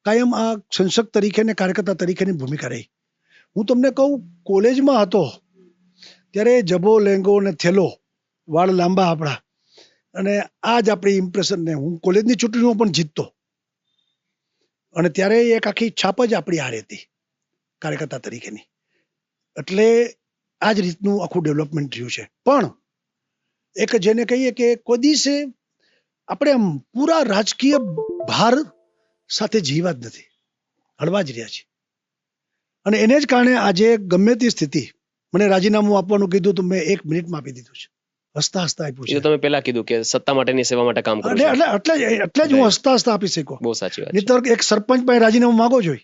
કાયમ આ સંસદ તરીકે ને કાર્યકર્તા તરીકેની ભૂમિકા રહી. હું તમને કહું, કોલેજમાં હતો ત્યારે જબો લેંગો ને થેલો, વાળ લાંબા આપણા, અને આ જ આપણી ઇમ્પ્રેશન ને હું કોલેજની ચૂંટણીઓ પણ જીતતો, અને ત્યારે એક આખી છાપ જ આપણી આ હતી કાર્યકર્તા તરીકેની. એટલે આ જ રીતનું આખું ડેવલપમેન્ટ થયું છે. પણ એક જેને કહીએ કે કોઈ દિવસે આપણે આમ પૂરા રાજકીય ભાર સાથે જીવા જ નથી, હળવા જ રહ્યા છે. અને એને જ કારણે આજે ગમે તે સ્થિતિ, મને રાજીનામું આપવાનું કીધું તો મેં 1 મિનિટમાં આપી દીધું છે. હસતા હસતા આપ્યું એ છે. તો તમે પહેલા કીધું કે સત્તા માટેની સેવા માટે કામ કરો એટલે છો. એટલે જ હું હસતા હસતા આપી શક્યો. બહુ સાચી વાત છે. નહીંતર એક સરપંચ પાસે રાજીનામું માગો જોઈએ,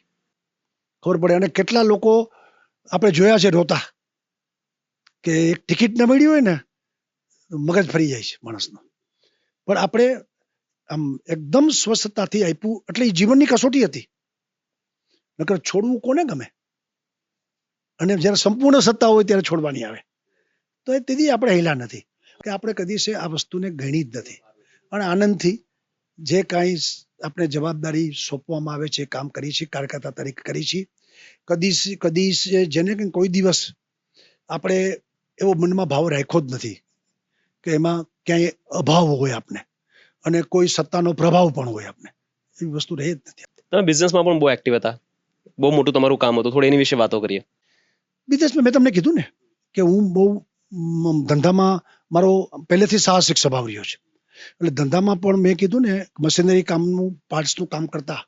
ખબર પડે. અને કેટલા લોકો આપણે જોયા છે રોતા, કે એક ટિકિટ ન મળી હોય ને મગજ ફરી જાય છે માણસનો. પણ આપણે આમ એકદમ સ્વસ્થતાથી આપ્યું, એટલે એ જીવનની કસોટી હતી. નકર છોડવું કોને ગમે, અને જ્યારે સંપૂર્ણ સત્તા હોય ત્યારે છોડવાની આવે. તો એ તેથી આપણે હેલા નથી, કે આપણે કદી છે આ વસ્તુને ગણી જ નથી. અને આનંદથી જે કાંઈ આપણે જવાબદારી સોંપવામાં આવે છે કામ કરી છે, કાર્યકર્તા તરીકે કરી છે. કદી જેને કે કોઈ દિવસ આપણે એવો મનમાં ભાવ રાખ્યો જ નથી કે એમાં ક્યાંય અભાવ હોય આપણે, અને કોઈ સત્તાનો પ્રભાવ પણ હોય આપણે. એવી વસ્તુ રહે જ નથી. તમે બિઝનેસમાં પણ બહુ એક્ટિવ હતા, બહુ મોટું તમારું કામ હતું. થોડી એની વિશે વાતો કરીએ. બિઝનેસમાં મેં તમને કીધું ને કે હું બહુ ધંધામાં મારો પહેલેથી સાહસિક સ્વભાવ રહ્યો છે. એટલે ધંધામાં પણ મેં કીધું ને, મશીનરી કામનું, પાર્ટ્સનું કામ કરતા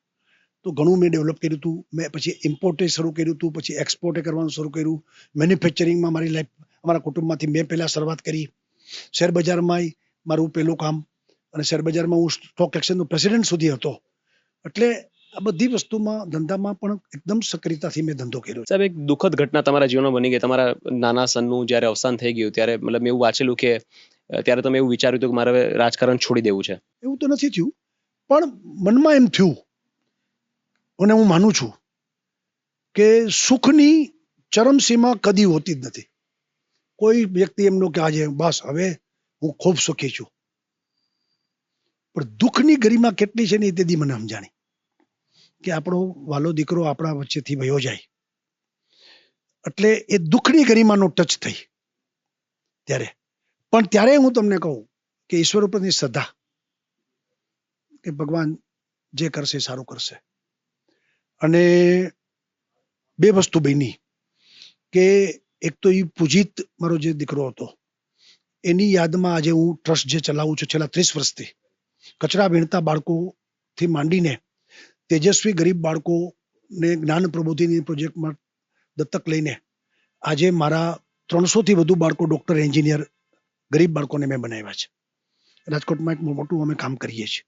તો ઘણું મેં ડેવલપ કર્યું હતું. મેં પછી ઇમ્પોર્ટે શરૂ કર્યું હતું, પછી એક્સપોર્ટે કરવાનું શરૂ કર્યું. મેન્યુફેક્ચરિંગમાં મારી લાઈફ, અમારા કુટુંબમાંથી મેં પહેલાં શરૂઆત કરી. શેરબજારમાં મારું પહેલું કામ, અને શેરબજારમાં હું સ્ટોક એક્સચેન્જનો પ્રેસિડેન્ટ સુધી હતો. એટલે આ બધી વસ્તુમાં, ધંધામાં પણ એકદમ સક્રિયતાથી મેં ધંધો કર્યો. સાહેબ, એક દુઃખદ ઘટના તમારા જીવનમાં બની ગઈ. તમારા નાના સનનું જ્યારે અવસાન થઈ ગયું ત્યારે મતલબ મેં એવું વાંચેલું કે ત્યારે તમે એવું વિચાર્યું હતું કે મારે હવે રાજકારણ છોડી દેવું છે. એવું તો નથી થયું, પણ મનમાં એમ થયું, અને હું માનું છું કે સુખની ચરમસીમા કદી હોતી જ નથી. કોઈ વ્યક્તિ એમનો કે આજે બસ હવે હું ખૂબ સુખી છું, પણ દુઃખની ગરિમા કેટલી છે ને એ તેથી મને સમજાણી, કે આપણો વાલો દીકરો આપણા વચ્ચેથી વયો જાય. એટલે એ દુઃખની ગરિમાનો ટચ થઈ ત્યારે. પણ ત્યારે હું તમને કહું કે ઈશ્વર ઉપરની શ્રદ્ધા, કે ભગવાન જે કરશે સારું કરશે. અને બે વસ્તુ બની, કે એક તો એ પૂજિત મારો જે દીકરો હતો એની યાદમાં આજે હું ટ્રસ્ટ જે ચલાવું છું છેલ્લા 30 વર્ષથી, કચરા વીણતા બાળકોથી માંડીને તેજસ્વી ગરીબ બાળકોને જ્ઞાન પ્રબોધિની પ્રોજેક્ટમાં દત્તક લઈને આજે મારા 300થી વધુ બાળકો ડૉક્ટર, એન્જિનિયર, ગરીબ બાળકોને મેં બનાવ્યા છે. રાજકોટમાં એક મોટું અમે કામ કરીએ છીએ.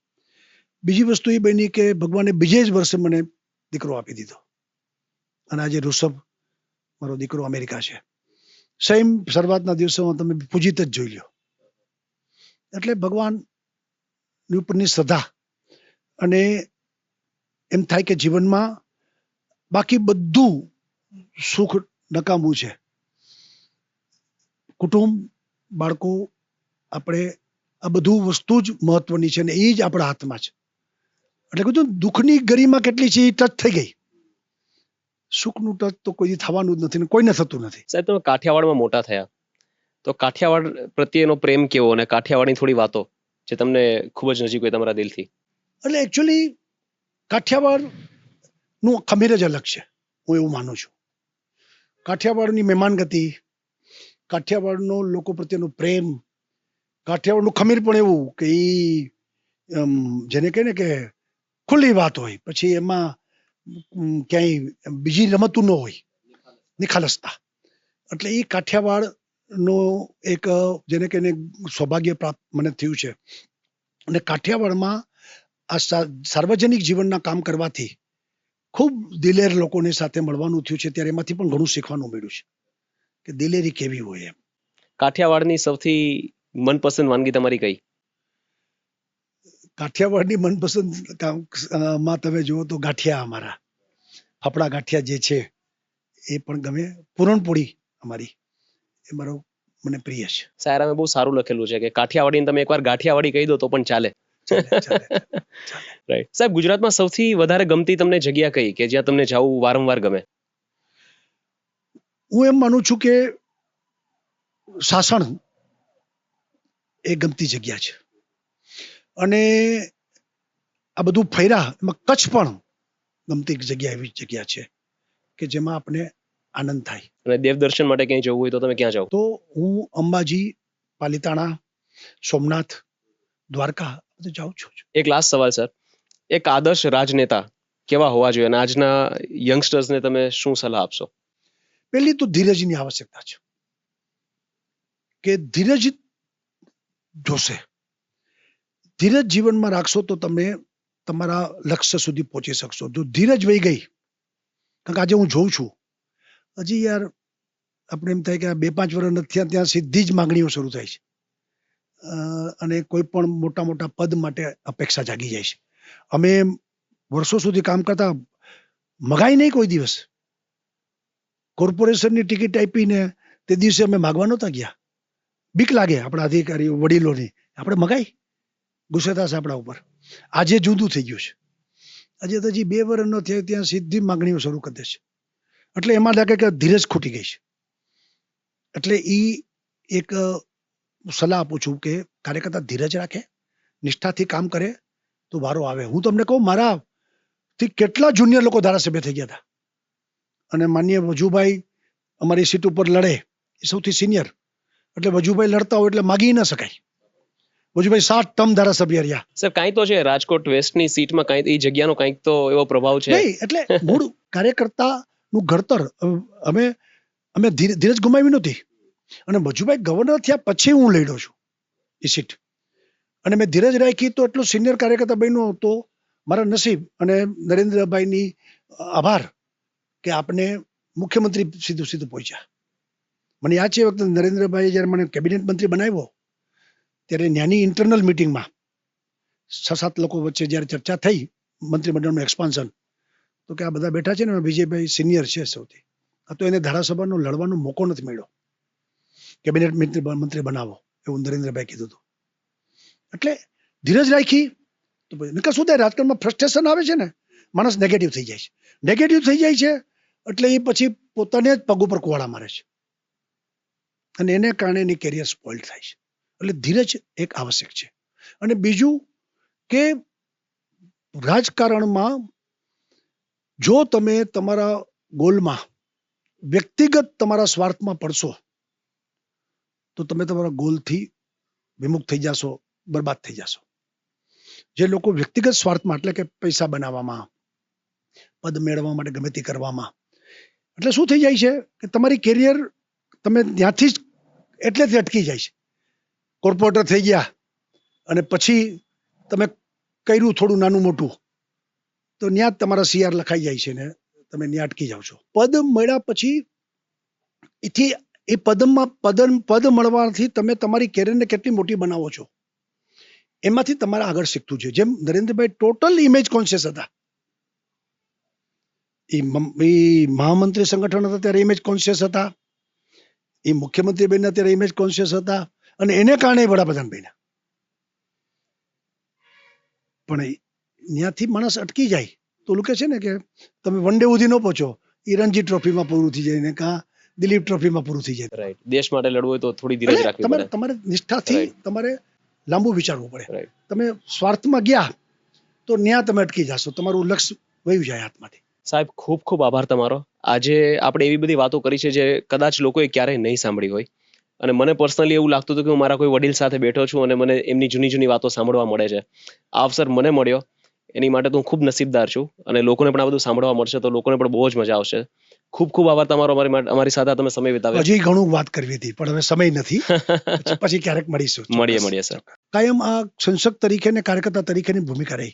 બીજી વસ્તુ એ બની કે ભગવાને બીજે જ વર્ષે મને દીકરો આપી દીધો, અને આજે ઋષભ મારો દીકરો અમેરિકા છે. સેમ શરૂઆતના દિવસોમાં તમે પૂજિત જ જોઈ લો. એટલે ભગવાનની ઉપરની શ્રદ્ધા, અને એમ થાય કે જીવનમાં બાકી બધું સુખ નકામું છે. કુટુંબ, બાળકો, આપણે આ બધું વસ્તુ જ મહત્વની છે, અને એ જ આપણા હાથમાં છે. એટલે કીધું દુઃખની ગરિમા કેટલી છે એ ટચ થઈ ગઈ. સુખનું ટચ તો કોઈ થવાનું જ નથી, ને કોઈને થતું નથી. સાહેબ, તમે કાઠિયાવાડમાં મોટા થયા, તો કાઠિયાવાડ પ્રત્યેનો પ્રેમ કેવો, અને કાઠિયાવાડની થોડી વાતો જે તમને ખૂબ જ નજીક હોય તમારા દિલથી. એટલે એકચ્યુઅલી કાઠિયાવાડનું ખમીર જ અલગ છે, હું એવું માનું છું. કાઠિયાવાડની મહેમાનગતિ, કાઠિયાવાડનો લોકો પ્રત્યેનો પ્રેમ, કાઠિયાવાડનું ખમીર પણ એવું કે જેને કહે ને કે ખુલ્લી વાત હોય, પછી એમાં ક્યાંય બીજી રમતું ન હોય, નિખાલસતા. એટલે એ કાઠિયાવાડનો એક જેને કહીને સૌભાગ્ય પ્રાપ્ત મને થયું છે. અને કાઠિયાવાડમાં આ સાર્વજનિક જીવનના કામ કરવાથી ખૂબ દિલેર લોકોની સાથે મળવાનું થયું છે, ત્યારે એમાંથી પણ ઘણું શીખવાનું મળ્યું છે કે દિલેરી કેવી હોય એમ. કાઠિયાવાડની સૌથી મનપસંદ વાનગી તમારી કઈ? કાઠિયાવાડની મનપસંદ માં તમે જુઓ તો ગાંઠિયા, અમારા ફાફડા ગાંઠિયા જે છે એ પણ ગમે. પૂરણપોળી અમારી, એ મારો મને પ્રિય છે. સાયરામાં બહુ સારું લખેલું છે કે કાઠિયાવાડીને તમે એકવાર ગાંઠિયાવાડી કહી દો તો પણ ચાલે. રાઈટ સાહેબ, ગુજરાતમાં સૌથી વધારે ગમતી તમને જગ્યા કઈ કે જ્યાં તમને જવું વારંવાર ગમે? હું એમ માનું છું કે સાસણ એ ગમતી જગ્યા છે, અને આ બધું ફર્યા એમાં કચ્છ પણ ગમતી જગ્યા એવી જગ્યા છે કે જેમાં આપણે આનંદ થાય. અને દેવદર્શન માટે ક્યાંય જવું હોય તો તમે ક્યાં જાઓ? તો હું અંબાજી, પાલિતાણા, સોમનાથ, દ્વારકા બધે જાઉં છું. એક લાસ્ટ સવાલ સર, એક આદર્શ રાજનેતા કેવા હોવા જોઈએ અને આજના યંગસ્ટર્સને તમે શું સલાહ આપશો? પહેલી તો ધીરજની આવશ્યકતા છે કે ધીરજ જોશે. ધીરજ જીવનમાં રાખશો તો તમે તમારા લક્ષ્ય સુધી પહોંચી શકશો. જો ધીરજ વહી ગઈ, કારણ કે આજે હું જોઉં છું હજી યાર આપણે એમ થાય કે 2-5 વર્ષ નથી થયા ત્યાં સીધી જ માંગણીઓ શરૂ થાય છે, અને કોઈ પણ મોટા મોટા પદ માટે અપેક્ષા જાગી જાય છે. અમે વર્ષો સુધી કામ કરતા, મગાઈ નહીં કોઈ દિવસ. કોર્પોરેશનની ટિકિટ આપીને તે દિવસે અમે માગવા નહોતા ગયા. બીક લાગે આપણા અધિકારીઓ વડીલોની, આપણે મગાઈ, ગુસ્સે થશે આપણા ઉપર. આજે જુદું થઈ ગયું છે. આજે તો હજી 2 વર્ષ ન થયા ત્યાં સીધી માંગણીઓ શરૂ કરી દે છે. એટલે એમાં લાગે કે ધીરજ ખૂટી ગઈ છે. એટલે એ એક સલાહ આપું છું કે કાર્યકર્તા ધીરજ રાખે, નિષ્ઠાથી કામ કરે તો વારો આવે. હું તમને કહું, મારાથી કેટલા જુનિયર લોકો ધારાસભ્ય થઈ ગયા હતા, અને માનનીય વજુભાઈ અમારી સીટ ઉપર લડે, એ સૌથી સિનિયર, એટલે વજુભાઈ લડતા હોય એટલે માગી ન શકાય. વજુભાઈ 7 ટર્મ ધારાસભ્ય રહ્યા. સર કાંઈ તો છે રાજકોટ વેસ્ટની સીટમાં, કાંઈ એ જગ્યાનો કાંઈક તો એવો પ્રભાવ છે. નહીં, એટલે મૂળ કાર્યકર્તાનું ઘડતર. અમે ધીરજ ગુમાવી નહોતી, અને વજુભાઈ ગવર્નર થયા પછી હું લડ્યો છું એ સીટ, અને મેં ધીરજ રાખી તો એટલો સિનિયર કાર્યકર્તા બન્યો તો મારા નસીબ અને નરેન્દ્રભાઈની આભાર કે આપને મુખ્યમંત્રી સીધું પહોંચ્યા. મને યાદ છે એ વખતે નરેન્દ્રભાઈએ જ્યારે મને કેબિનેટ મંત્રી બનાવ્યો ત્યારે ત્યાંની ઇન્ટરનલ મિટિંગમાં 6-7 લોકો વચ્ચે જ્યારે ચર્ચા થઈ મંત્રીમંડળનું એક્સપાન્શન, તો કે આ બધા બેઠા છે ને, વિજયભાઈ સિનિયર છે સૌથી, આ તો એને ધારાસભાનો લડવાનો મોકો નથી મળ્યો, કેબિનેટ મંત્રી બનાવો એવું નરેન્દ્રભાઈ કીધું હતું. એટલે ધીરજ રાખી તો નકર શું થાય, રાજકારણમાં ફ્રસ્ટ્રેશન આવે છે ને, માણસ નેગેટિવ થઈ જાય છે. નેગેટિવ થઈ જાય છે એટલે એ પછી પોતાને જ પગ ઉપર કુવાડા મારે છે, અને એને કારણે એની કેરિયર સ્પોઇલ થાય છે. એટલે ધીરજ એક આવશ્યક છે. અને બીજું કે રાજકારણમાં જો તમે તમારા ગોલમાં વ્યક્તિગત તમારા સ્વાર્થમાં પડશો તો તમે તમારા ગોલથી વિમુખ થઈ જશો, બરબાદ થઈ જશો. જે લોકો વ્યક્તિગત સ્વાર્થમાં, એટલે કે પૈસા બનાવવામાં, પદ મેળવવા માટે ગમે તે કરવામાં, એટલે શું થઈ જાય છે કે તમારી કેરિયર તમે ત્યાંથી જ એટલેથી અટકી જાય છે. કોર્પોરેટર થઈ ગયા અને પછી તમે કર્યું થોડું નાનું મોટું તો ત્યાં જ તમારા CR લખાઈ જાય છે ને તમે ત્યાં અટકી જાઓ છો. પદ મળ્યા પછી એથી એ પદ મળવાથી તમે તમારી કેરિયરને કેટલી મોટી બનાવો છો એમાંથી તમારે આગળ શીખતું છે. જેમ નરેન્દ્રભાઈ ટોટલ ઇમેજ કોન્શિયસ હતા. એ મહામંત્રી સંગઠન હતા ત્યારે ઇમેજ કોન્શિયસ હતા, એ મુખ્યમંત્રી બન્યા ત્યારે ઇમેજ કોન્શિયસ હતા, અને એને કારણે વડાપ્રધાન બન્યા. પણ ત્યાંથી માણસ અટકી જાય તો ઓલું કહે છે ને કે તમે વન ડે સુધી ન પહોંચો, એ રણજી ટ્રોફીમાં પૂરું થઈ જાય ને કાં દિલીપ ટ્રોફીમાં પૂરું થઈ જાય. રાઈટ, દેશ માટે લડવું હોય તો થોડી ધીરજ રાખવી પડે. તમારે નિષ્ઠાથી તમારે લાંબુ વિચારવું પડે. રાઈટ, તમે સ્વાર્થમાં ગયા તો ત્યાં તમે અટકી જશો, તમારું લક્ષ્ય વયું જાય હાથમાંથી. સાહેબ ખૂબ ખૂબ આભાર તમારો. આજે આપણે એવી બધી વાતો કરી છે જે કદાચ લોકોએ ક્યારેય નહીં સાંભળી હોય, અને મને પર્સનલી એવું લાગતું હતું કે હું મારા કોઈ વડીલ સાથે બેઠો છું અને મને એમની જૂની વાતો સાંભળવા મળે છે. આ અવસર મને મળ્યો એની માટે તો હું ખૂબ નસીબદાર છું, અને લોકોને પણ આ બધું સાંભળવા મળશે તો લોકોને પણ બહુ જ મજા આવશે. ખૂબ ખૂબ આભાર તમારો અમારી સાથે તમે સમય વિતાવ્યો. હજી ઘણું વાત કરવી હતી પણ હવે સમય નથી, પછી ક્યારેક મળીશું. મળીએ સર. કાયમ આ સંસદ તરીકે ને કાર્યકર્તા તરીકેની ભૂમિકા રહી.